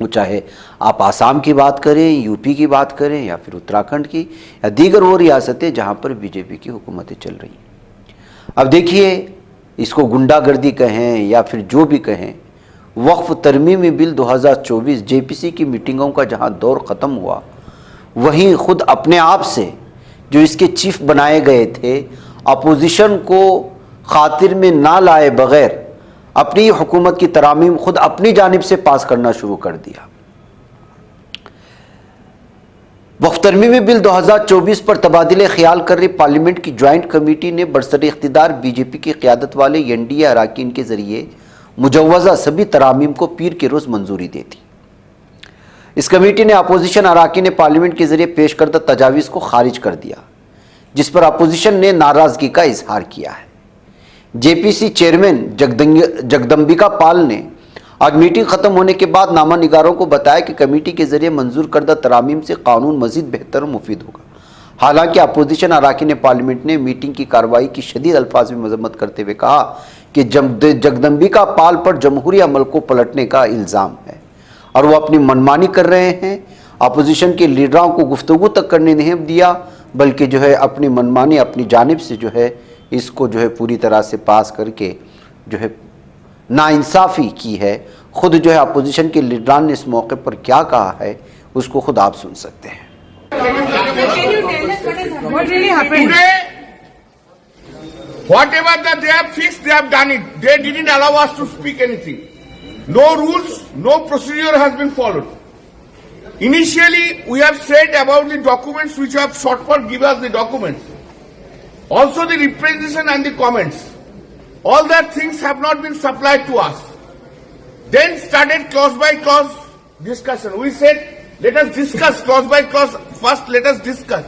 وہ چاہے آپ آسام کی بات کریں، یو پی کی بات کریں، یا پھر اتراکھنڈ کی، یا دیگر وہ ریاستیں جہاں پر بی جے پی کی حکومتیں چل رہی ہیں۔ اب دیکھیے، اس کو گنڈا گردی کہیں یا پھر جو بھی کہیں، وقف ترمیمی بل 2024 جے پی سی کی میٹنگوں کا جہاں دور ختم ہوا، وہیں خود اپنے آپ سے جو اس کے چیف بنائے گئے تھے، اپوزیشن کو خاطر میں نہ لائے بغیر اپنی حکومت کی ترامیم خود اپنی جانب سے پاس کرنا شروع کر دیا۔ وقف ترمیمی بل 2024 پر تبادلے خیال کر رہی پارلیمنٹ کی جوائنٹ کمیٹی نے برسر اقتدار بی جے پی کی قیادت والے این ڈی اے اراکین کے ذریعے مجوزہ سبھی ترامیم کو پیر کے روز منظوری دے دی۔ اس کمیٹی نے اپوزیشن اراکین پارلیمنٹ کے ذریعے پیش کردہ تجاویز کو خارج کر دیا، جس پر اپوزیشن نے ناراضگی کا اظہار کیا ہے۔ جے پی سی چیئرمین جگدمبکا پال نے آج میٹنگ ختم ہونے کے بعد نامہ نگاروں کو بتایا کہ کمیٹی کے ذریعے منظور کردہ ترامیم سے قانون مزید بہتر و مفید ہوگا۔ حالانکہ اپوزیشن اراکین پارلیمنٹ نے میٹنگ کی کارروائی کی شدید الفاظ میں مذمت کرتے ہوئے کہا کہ جگدمبکا پال پر جمہوری عمل کو پلٹنے کا الزام ہے اور وہ اپنی منمانی کر رہے ہیں۔ اپوزیشن کے لیڈروں کو گفتگو تک کرنے نہیں دیا، بلکہ جو ہے اپنی منمانی اپنی جانب سے جو ہے اس کو جو ہے پوری طرح سے پاس کر کے جو ہے ناانصافی کی ہے۔ خود جو ہے اپوزیشن کے لیڈران نے اس موقع پر کیا کہا ہے، اس کو خود آپ سن سکتے ہیں۔ What really happened? Today, whatever that they have fixed, they have done it. They didn't allow us to speak anything. No rules, no procedure has been followed. Initially, we have said about the documents which have sought for, give us the documents. Also the representation and the comments. All that things have not been supplied to us. Then started clause by clause discussion. We said, let us discuss clause by clause. First, let us discuss.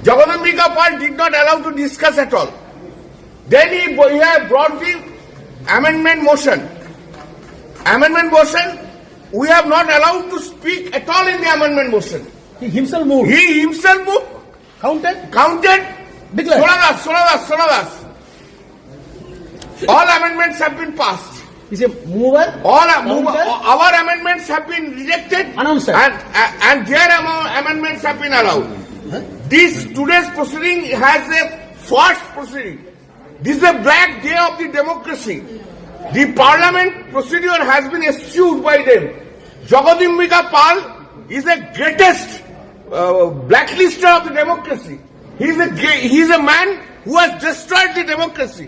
Jagadambika Pal did not allow to discuss at all. Then he brought the amendment motion. Amendment motion, we have not allowed to speak at all in the amendment motion. He himself moved. He himself moved, counted, Declared. Sonadas. All amendments have been passed. He's a mover. Our amendments have been rejected. Announced. And their amendments have been allowed. Today's proceeding has a false proceeding. This is a black day of the democracy. The parliament procedure has been eschewed by them. Jagadambika Pal is the greatest blacklister of the democracy. He is a man who has destroyed the democracy.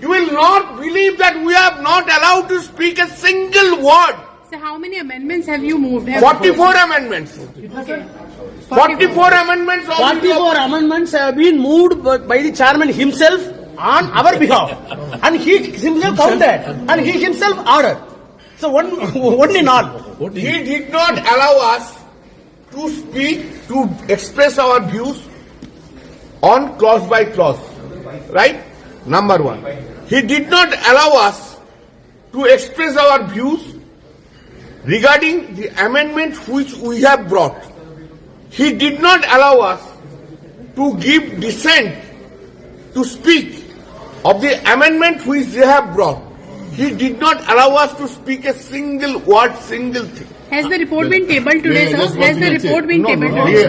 You will not believe that we have not allowed to speak a single word. So how many amendments have you moved? 44 amendments. 44 amendments. 44 amendments have been moved by the chairman himself on our behalf. And he himself counted. And he himself ordered. So one in all. He did not allow us to speak, to express our views on clause by clause. Right? Number one. He did not allow us to express our views regarding the amendment which we have brought. He did not allow us to give dissent, to speak of the amendment which they have brought. He did not allow us to speak a single word, single thing. Has the report been tabled today, sir? Has the report been tabled today?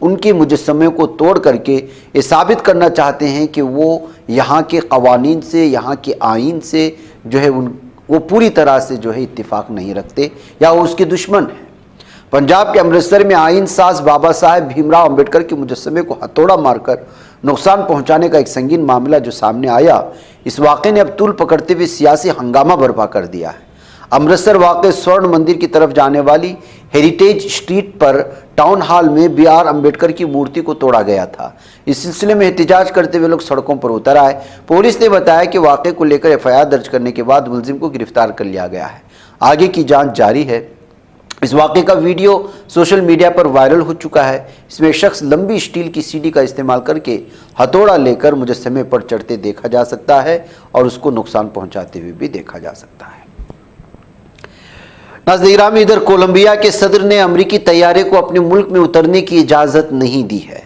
ان کے مجسمے کو توڑ کر کے یہ ثابت کرنا چاہتے ہیں کہ وہ یہاں کے قوانین سے، یہاں کے آئین سے جو ہے وہ پوری طرح سے جو ہے اتفاق نہیں رکھتے یا وہ اس کے دشمن ہیں۔ پنجاب کے امرتسر میں آئین ساز بابا صاحب بھیم راؤ امبیڈکر کے مجسمے کو ہتھوڑا مار کر نقصان پہنچانے کا ایک سنگین معاملہ جو سامنے آیا، اس واقعے نے اب طول پکڑتے ہوئے سیاسی ہنگامہ برپا کر دیا ہے۔ امرتسر واقع سورن مندر کی طرف جانے والی ہیریٹیج اسٹریٹ پر ٹاؤن ہال میں بی آر امبیڈکر کی مورتی کو توڑا گیا تھا۔ اس سلسلے میں احتجاج کرتے ہوئے لوگ سڑکوں پر اتر آئے۔ پولیس نے بتایا کہ واقعے کو لے کر FIR درج کرنے کے بعد ملزم کو گرفتار کر لیا گیا ہے۔ آگے کی جانچ جاری ہے۔ اس واقعے کا ویڈیو سوشل میڈیا پر وائرل ہو چکا ہے۔ اس میں ایک شخص لمبی اسٹیل کی سیڑھی کا استعمال کر کے ہتھوڑا لے کر مجسمے پر چڑھتے دیکھا جا سکتا ہے اور اس کو نقصان پہنچاتے ہوئے بھی دیکھا جا سکتا ہے۔ ناظرین گرامی، ادھر کولمبیا کے صدر نے امریکی طیارے کو اپنے ملک میں اترنے کی اجازت نہیں دی ہے۔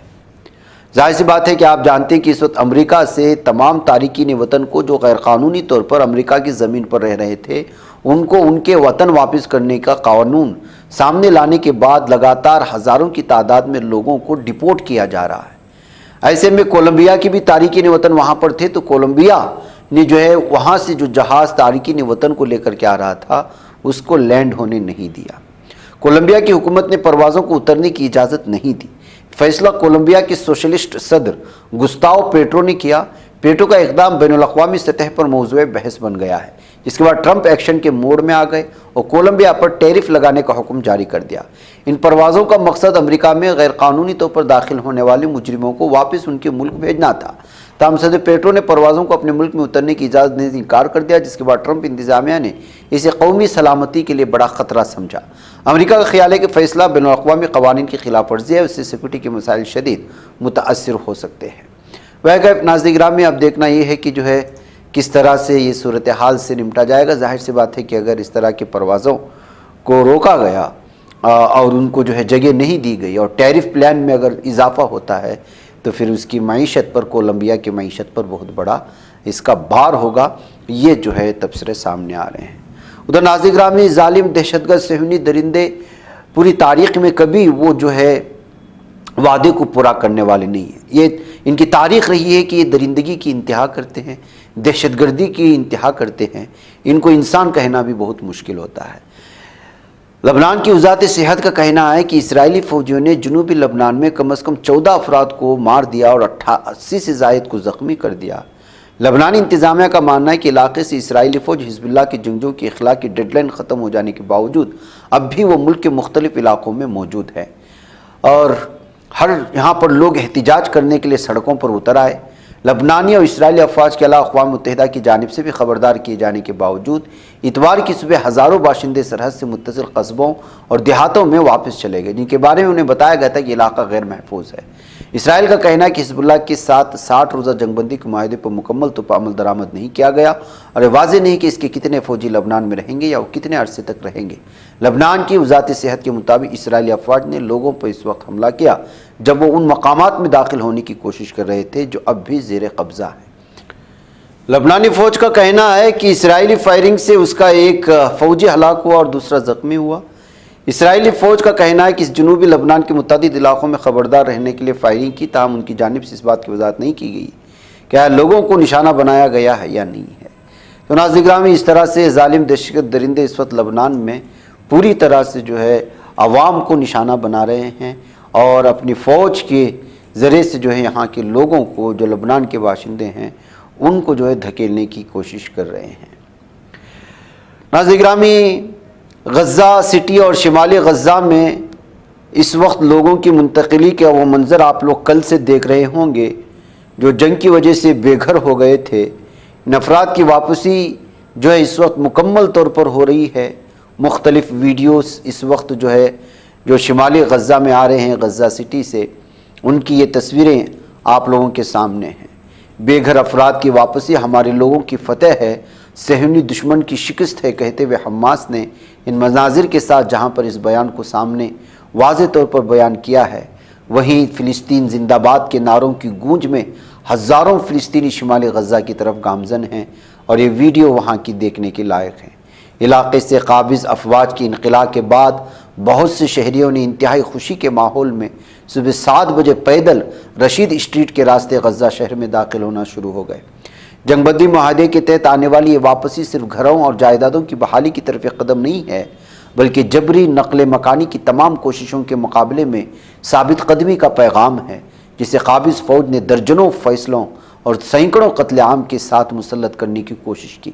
ظاہر سی بات ہے کہ آپ جانتے ہیں کہ اس وقت امریکہ سے تمام تارکین وطن کو جو غیر قانونی طور پر امریکہ کی زمین پر رہ رہے تھے ان کو ان کے وطن واپس کرنے کا قانون سامنے لانے کے بعد لگاتار ہزاروں کی تعداد میں لوگوں کو ڈپورٹ کیا جا رہا ہے۔ ایسے میں کولمبیا کی بھی تارکین وطن وہاں پر تھے تو کولمبیا نے جو ہے وہاں سے جو جہاز تارکین وطن کو لے کر کے آ رہا تھا اس کو لینڈ ہونے نہیں دیا۔ کولمبیا کی حکومت نے پروازوں کو اترنے کی اجازت نہیں دی۔ فیصلہ کولمبیا کے سوشلسٹ صدر گستاو پیٹرو نے کیا۔ پیٹرو کا اقدام بین الاقوامی سطح پر موضوع بحث بن گیا ہے، جس کے بعد ٹرمپ ایکشن کے موڈ میں آ گئے اور کولمبیا پر ٹیرف لگانے کا حکم جاری کر دیا۔ ان پروازوں کا مقصد امریکہ میں غیر قانونی طور پر داخل ہونے والے مجرموں کو واپس ان کے ملک بھیجنا تھا۔ تاہم صدر پیٹرو نے پروازوں کو اپنے ملک میں اترنے کی اجازت دینے سے انکار کر دیا، جس کے بعد ٹرمپ انتظامیہ نے اسے قومی سلامتی کے لیے بڑا خطرہ سمجھا۔ امریکہ کا خیال ہے کہ فیصلہ بین الاقوامی قوانین کی خلاف ورزی ہے، اس سے سیکورٹی کے مسائل شدید متاثر ہو سکتے ہیں۔ ناظرین گرامی، اب دیکھنا یہ ہے کہ جو ہے کس طرح سے یہ صورتحال سے نمٹا جائے گا۔ ظاہر سی بات ہے کہ اگر اس طرح کے پروازوں کو روکا گیا اور ان کو جو ہے جگہ نہیں دی گئی اور ٹیرف پلان میں اگر اضافہ ہوتا ہے تو پھر اس کی معیشت پر، کولمبیا کی معیشت پر بہت بڑا اس کا بھار ہوگا۔ یہ جو ہے تبصرے سامنے آ رہے ہیں۔ ادھر ناظرین گرامی، ظالم دہشت گرد صہیونی درندے پوری تاریخ میں کبھی وہ جو ہے وعدے کو پورا کرنے والے نہیں ہیں۔ یہ ان کی تاریخ رہی ہے کہ یہ درندگی کی انتہا کرتے ہیں، دہشت گردی کی انتہا کرتے ہیں۔ ان کو انسان کہنا بھی بہت مشکل ہوتا ہے۔ لبنان کی وزارت صحت کا کہنا ہے کہ اسرائیلی فوجیوں نے جنوبی لبنان میں کم از کم 14 افراد کو مار دیا اور 80 سے زائد کو زخمی کر دیا۔ لبنانی انتظامیہ کا ماننا ہے کہ علاقے سے اسرائیلی فوج حزب اللہ کے جنگجوؤں کی اخلاء کی ڈیڈ لائن ختم ہو جانے کے باوجود اب بھی وہ ملک کے مختلف علاقوں میں موجود ہے اور یہاں پر لوگ احتجاج کرنے کے لیے سڑکوں پر اتر آئے۔ لبنانی اور اسرائیلی افواج کے علاوہ اقوام متحدہ کی جانب سے بھی خبردار کیے جانے کے باوجود اتوار کی صبح ہزاروں باشندے سرحد سے متصل قصبوں اور دیہاتوں میں واپس چلے گئے، جن کے بارے میں انہیں بتایا گیا تھا کہ علاقہ غیر محفوظ ہے۔ اسرائیل کا کہنا ہے کہ حزب اللہ کے ساتھ 60 روزہ جنگ بندی کے معاہدے پر مکمل طور پر عمل درآمد نہیں کیا گیا اور یہ واضح نہیں کہ اس کے کتنے فوجی لبنان میں رہیں گے یا وہ کتنے عرصے تک رہیں گے۔ لبنان کی وزارت صحت کے مطابق اسرائیلی افواج نے لوگوں پر اس وقت حملہ کیا جب وہ ان مقامات میں داخل ہونے کی کوشش کر رہے تھے جو اب بھی زیر قبضہ ہیں۔ لبنانی فوج کا کہنا ہے کہ اسرائیلی فائرنگ سے اس کا ایک فوجی ہلاک ہوا اور دوسرا زخمی ہوا۔ اسرائیلی فوج کا کہنا ہے کہ اس جنوبی لبنان کے متعدد علاقوں میں خبردار رہنے کے لیے فائرنگ کی، تاہم ان کی جانب سے اس بات کی وضاحت نہیں کی گئی کہ لوگوں کو نشانہ بنایا گیا ہے یا نہیں ہے۔ تو ناظرین گرامی، اس طرح سے ظالم دہشت درندے اس وقت لبنان میں پوری طرح سے جو ہے عوام کو نشانہ بنا رہے ہیں اور اپنی فوج کے ذریعے سے جو ہے یہاں کے لوگوں کو، جو لبنان کے باشندے ہیں، ان کو جو ہے دھکیلنے کی کوشش کر رہے ہیں۔ ناظرین گرامی، غزہ سٹی اور شمالی غزہ میں اس وقت لوگوں کی منتقلی کے وہ منظر آپ لوگ کل سے دیکھ رہے ہوں گے جو جنگ کی وجہ سے بے گھر ہو گئے تھے۔ ان افراد کی واپسی جو ہے اس وقت مکمل طور پر ہو رہی ہے۔ مختلف ویڈیوز اس وقت جو ہے جو شمالی غزہ میں آ رہے ہیں، غزہ سٹی سے، ان کی یہ تصویریں آپ لوگوں کے سامنے ہیں۔ بے گھر افراد کی واپسی ہمارے لوگوں کی فتح ہے، صہیونی دشمن کی شکست ہے کہتے ہوئے حماس نے ان مناظر کے ساتھ جہاں پر اس بیان کو سامنے واضح طور پر بیان کیا ہے، وہیں فلسطین زندہ باد کے نعروں کی گونج میں ہزاروں فلسطینی شمالی غزہ کی طرف گامزن ہیں اور یہ ویڈیو وہاں کی دیکھنے کے لائق ہے۔ علاقے سے قابض افواج کی انخلاء کے بعد بہت سے شہریوں نے انتہائی خوشی کے ماحول میں صبح 7 بجے پیدل رشید اسٹریٹ کے راستے غزہ شہر میں داخل ہونا شروع ہو گئے۔ جنگ بندی معاہدے کے تحت آنے والی یہ واپسی صرف گھروں اور جائیدادوں کی بحالی کی طرف ایک قدم نہیں ہے، بلکہ جبری نقل مکانی کی تمام کوششوں کے مقابلے میں ثابت قدمی کا پیغام ہے، جسے قابض فوج نے درجنوں فیصلوں اور سینکڑوں قتل عام کے ساتھ مسلط کرنے کی کوشش کی،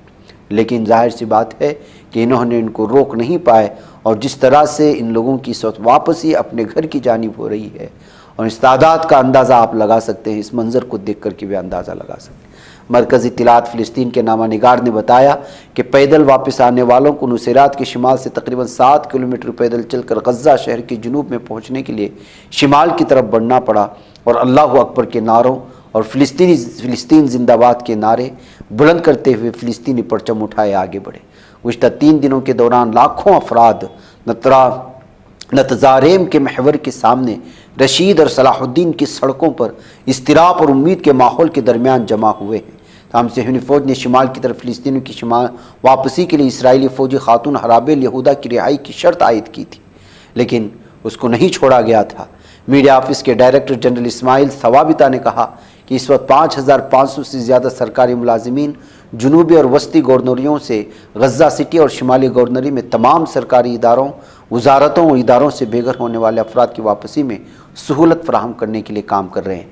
لیکن ظاہر سی بات ہے کہ انہوں نے ان کو روک نہیں پائے، اور جس طرح سے ان لوگوں کی اس وقت واپسی اپنے گھر کی جانب ہو رہی ہے، اور اس تعداد کا اندازہ آپ لگا سکتے ہیں، اس منظر کو دیکھ کر کے بھی اندازہ لگا سکتے ہیں۔ مرکزی اطلاعات فلسطین کے نامہ نگار نے بتایا کہ پیدل واپس آنے والوں کو نصیرات کے شمال سے تقریباً 7 کلومیٹر پیدل چل کر غزہ شہر کے جنوب میں پہنچنے کے لیے شمال کی طرف بڑھنا پڑا، اور اللہ اکبر کے نعروں اور فلسطین زندہ باد کے نعرے بلند کرتے ہوئے فلسطینی پرچم اٹھائے آگے بڑھے۔ گزشتہ 3 دنوں کے دوران لاکھوں افراد نتزاریم کے محور کے سامنے رشید اور صلاح الدین کی سڑکوں پر اضطراب اور امید کے ماحول کے درمیان جمع ہوئے ہیں۔ تاہم صہیونی فوج نے شمال کی طرف فلسطینیوں کی شمال واپسی کے لیے اسرائیلی فوجی خاتون حرابیل یہودا کی رہائی کی شرط عائد کی تھی، لیکن اس کو نہیں چھوڑا گیا تھا۔ میڈیا آفس کے ڈائریکٹر جنرل اسماعیل ثوابتہ نے کہا کہ اس وقت 5500 سے زیادہ سرکاری ملازمین جنوبی اور وسطی گورنریوں سے غزہ سٹی اور شمالی گورنری میں تمام سرکاری اداروں، وزارتوں اور اداروں سے بے گھر ہونے والے افراد کی واپسی میں سہولت فراہم کرنے کے لیے کام کر رہے ہیں۔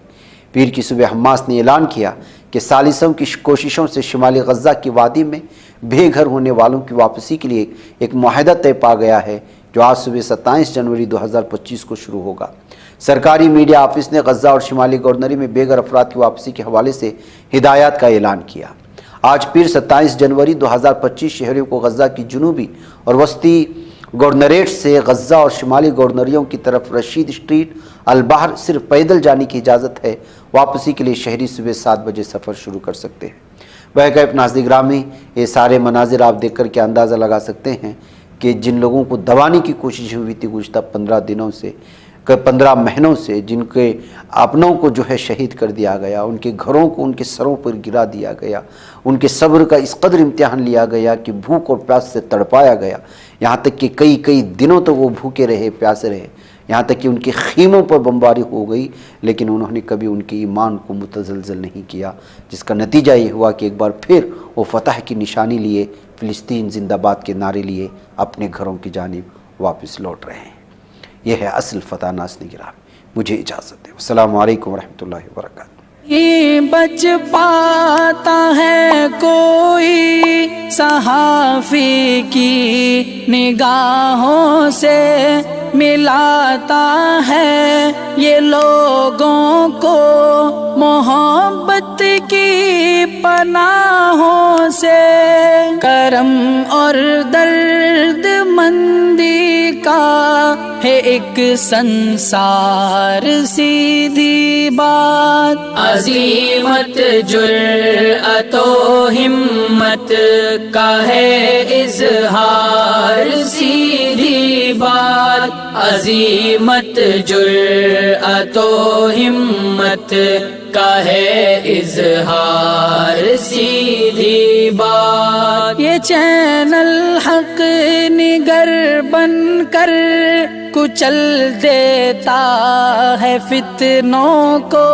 پیر کی صبح حماس نے اعلان کیا کہ ثالثوں کی کوششوں سے شمالی غزہ کی وادی میں بے گھر ہونے والوں کی واپسی کے لیے ایک معاہدہ طے پا گیا ہے، جو آج صبح 27 جنوری 2025 کو شروع ہوگا۔ سرکاری میڈیا آفس نے غزہ اور شمالی گورنری میں بے گھر افراد کی واپسی کے حوالے سے ہدایات کا اعلان کیا۔ آج پیر 27 جنوری 2025 شہریوں کو غزہ کی جنوبی اور وسطی گورنریٹ سے غزہ اور شمالی گورنریوں کی طرف رشید اسٹریٹ البحر صرف پیدل جانے کی اجازت ہے۔ واپسی کے لیے شہری صبح 7 بجے سفر شروع کر سکتے ہیں۔ بہرکیف ناظرین گرامی، یہ سارے مناظر آپ دیکھ کر کے اندازہ لگا سکتے ہیں کہ جن لوگوں کو دبانے کی کوشش ہوئی تھی گزشتہ 15 مہینوں سے، جن کے اپنوں کو جو ہے شہید کر دیا گیا، ان کے گھروں کو ان کے سروں پر گرا دیا گیا، ان کے صبر کا اس قدر امتحان لیا گیا کہ بھوک اور پیاس سے تڑپایا گیا، یہاں تک کہ کئی دنوں تک وہ بھوکے رہے، پیاسے رہے، یہاں تک کہ ان کے خیموں پر بمباری ہو گئی، لیکن انہوں نے کبھی ان کے ایمان کو متزلزل نہیں کیا، جس کا نتیجہ یہ ہوا کہ ایک بار پھر وہ فتح کی نشانی لیے، فلسطین زندہ باد کے نعرے لیے اپنے گھروں کی جانب واپس لوٹ رہے ہیں۔ یہ ہے اصل فتح ناظرین گرامی۔ مجھے اجازت دیں۔ السلام علیکم ورحمۃ اللہ وبرکاتہ۔ بچ پاتا ہے کوئی صحافی کی نگاہوں سے، ملاتا ہے یہ لوگوں کو محبت کی پناہوں سے، کرم اور درد مندی کا ہے ایک سنسار، سیدھی بات، عزیمت جرأت و ہمت کا ہے اظہار، سیدھی بات، عزیمت جرأت و ہمت کا ہے اظہار، سیدھی بات۔ یہ چینل حق نگر بن کر کچل دیتا ہے فتنوں کو،